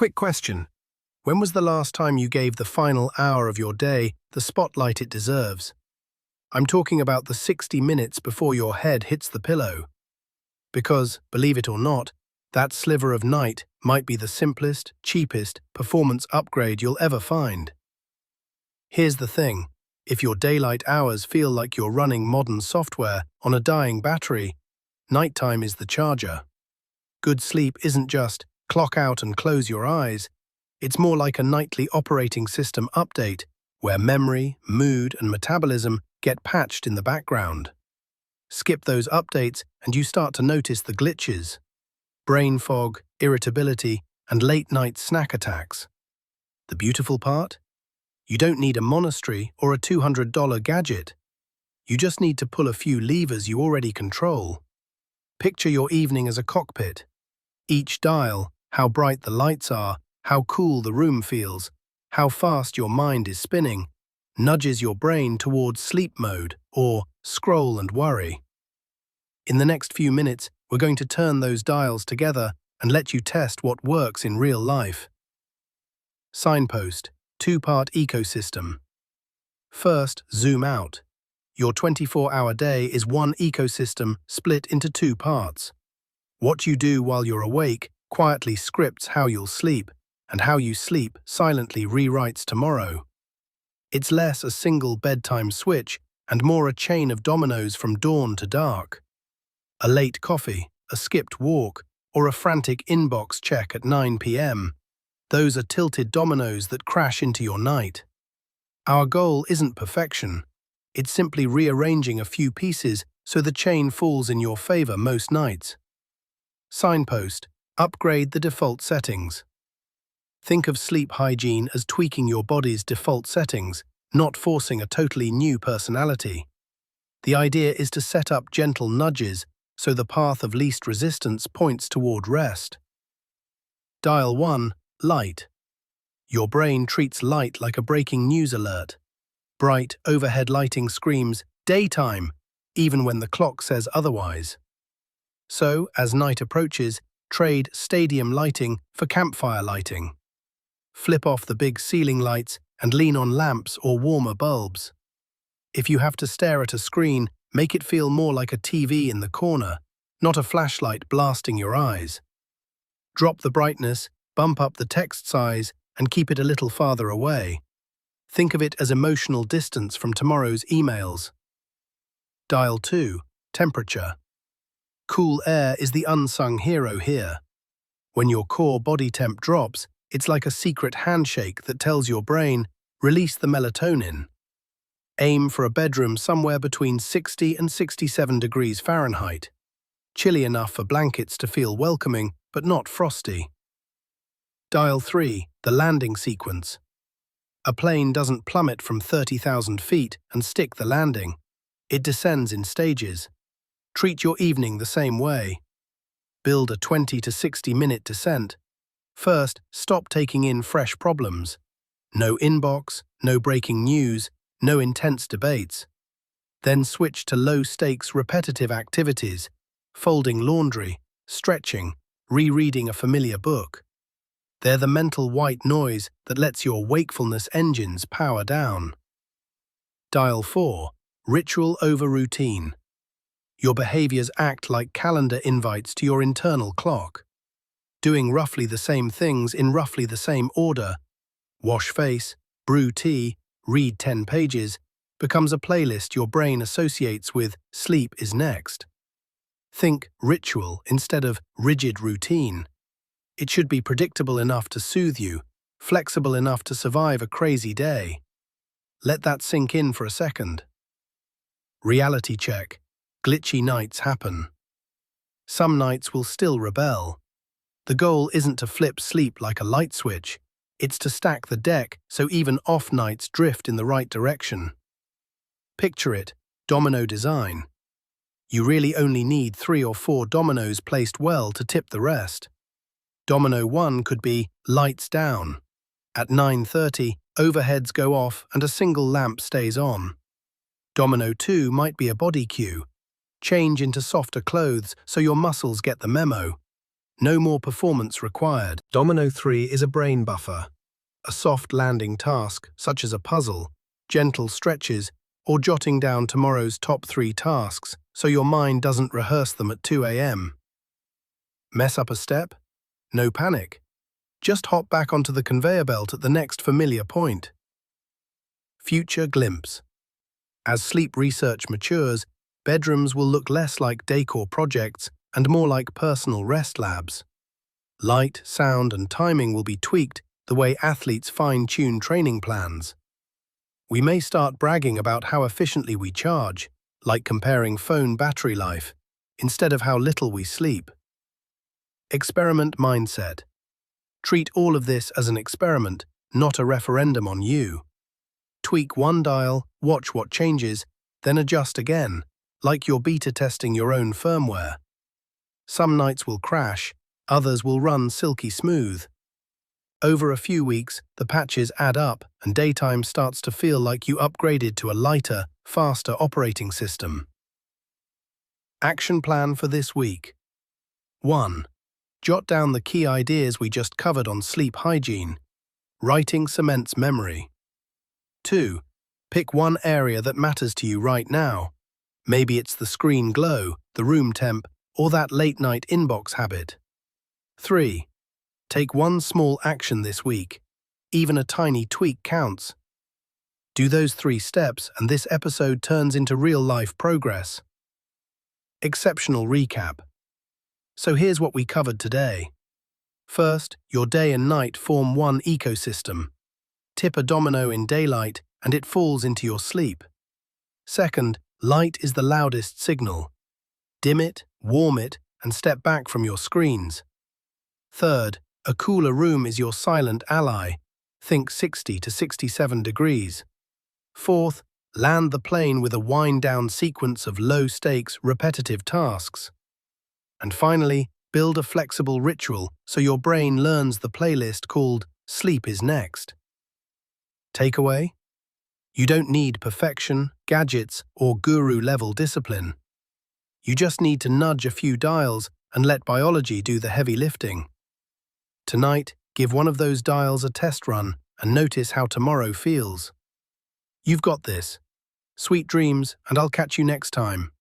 Quick question. When was the last time you gave the final hour of your day the spotlight it deserves? I'm talking about the 60 minutes before your head hits the pillow. Because, believe it or not, that sliver of night might be the simplest, cheapest performance upgrade you'll ever find. Here's the thing. If your daylight hours feel like you're running modern software on a dying battery, nighttime is the charger. Good sleep isn't just clock out and close your eyes. It's more like a nightly operating system update where memory, mood, and metabolism get patched in the background. Skip those updates and you start to notice the glitches. Brain fog, irritability, and late-night snack attacks. The beautiful part? You don't need a monastery or a $200 gadget. You just need to pull a few levers you already control. Picture your evening as a cockpit. Each dial, how bright the lights are, how cool the room feels, how fast your mind is spinning, nudges your brain towards sleep mode or scroll and worry. In the next few minutes, we're going to turn those dials together and let you test what works in real life. Signpost, two-part ecosystem. First, zoom out. Your 24-hour day is one ecosystem split into two parts. What you do while you're awake quietly scripts how you'll sleep, and how you sleep silently rewrites tomorrow. It's less a single bedtime switch and more a chain of dominoes from dawn to dark. A late coffee, a skipped walk, or a frantic inbox check at 9 p.m. Those are tilted dominoes that crash into your night. Our goal isn't perfection. It's simply rearranging a few pieces so the chain falls in your favor most nights. Signpost, upgrade the default settings. Think of sleep hygiene as tweaking your body's default settings, not forcing a totally new personality. The idea is to set up gentle nudges so the path of least resistance points toward rest. Dial 1, light. Your brain treats light like a breaking news alert. Bright, overhead lighting screams, daytime, even when the clock says otherwise. So, as night approaches, trade stadium lighting for campfire lighting. Flip off the big ceiling lights and lean on lamps or warmer bulbs. If you have to stare at a screen, make it feel more like a TV in the corner, not a flashlight blasting your eyes. Drop the brightness, bump up the text size, and keep it a little farther away. Think of it as emotional distance from tomorrow's emails. Dial 2, temperature. Cool air is the unsung hero here. When your core body temp drops, it's like a secret handshake that tells your brain, release the melatonin. Aim for a bedroom somewhere between 60 and 67 degrees Fahrenheit. Chilly enough for blankets to feel welcoming, but not frosty. Dial 3, the landing sequence. A plane doesn't plummet from 30,000 feet and stick the landing. It descends in stages. Treat your evening the same way. Build a 20 to 60 minute descent. First, stop taking in fresh problems. No inbox, no breaking news, no intense debates. Then switch to low-stakes repetitive activities, folding laundry, stretching, rereading a familiar book. They're the mental white noise that lets your wakefulness engines power down. Dial 4, ritual over routine. Your behaviors act like calendar invites to your internal clock. Doing roughly the same things in roughly the same order, wash face, brew tea, read 10 pages, becomes a playlist your brain associates with sleep is next. Think ritual instead of rigid routine. It should be predictable enough to soothe you, flexible enough to survive a crazy day. Let that sink in for a second. Reality check. Glitchy nights happen. Some nights will still rebel. The goal isn't to flip sleep like a light switch. It's to stack the deck so even off nights drift in the right direction. Picture it, domino design. You really only need 3 or 4 dominoes placed well to tip the rest. Domino 1 could be lights down. At 9:30, overheads go off and a single lamp stays on. Domino 2 might be a body cue. Change into softer clothes so your muscles get the memo. No more performance required. Domino 3 is a brain buffer. A soft landing task, such as a puzzle, gentle stretches, or jotting down tomorrow's top 3 tasks so your mind doesn't rehearse them at 2 a.m. Mess up a step? No panic. Just hop back onto the conveyor belt at the next familiar point. Future glimpse. As sleep research matures, bedrooms will look less like decor projects and more like personal rest labs. Light, sound, and timing will be tweaked the way athletes fine-tune training plans. We may start bragging about how efficiently we charge, like comparing phone battery life, instead of how little we sleep. Experiment mindset. Treat all of this as an experiment, not a referendum on you. Tweak one dial, watch what changes, then adjust again, like you're beta testing your own firmware. Some nights will crash, others will run silky smooth. Over a few weeks, the patches add up and daytime starts to feel like you upgraded to a lighter, faster operating system. Action plan for this week. 1. Jot down the key ideas we just covered on sleep hygiene. Writing cements memory. 2. Pick one area that matters to you right now. Maybe it's the screen glow, the room temp, or that late-night inbox habit. 3. Take one small action this week. Even a tiny tweak counts. Do those 3 steps and this episode turns into real-life progress. Exceptional recap. So here's what we covered today. First, your day and night form one ecosystem. Tip a domino in daylight and it falls into your sleep. Second, light is the loudest signal. Dim it, warm it, and step back from your screens. Third, a cooler room is your silent ally. Think 60 to 67 degrees. Fourth, land the plane with a wind-down sequence of low-stakes, repetitive tasks. And finally, build a flexible ritual so your brain learns the playlist called Sleep is Next. Takeaway? You don't need perfection, gadgets, or guru-level discipline. You just need to nudge a few dials and let biology do the heavy lifting. Tonight, give one of those dials a test run and notice how tomorrow feels. You've got this. Sweet dreams, and I'll catch you next time.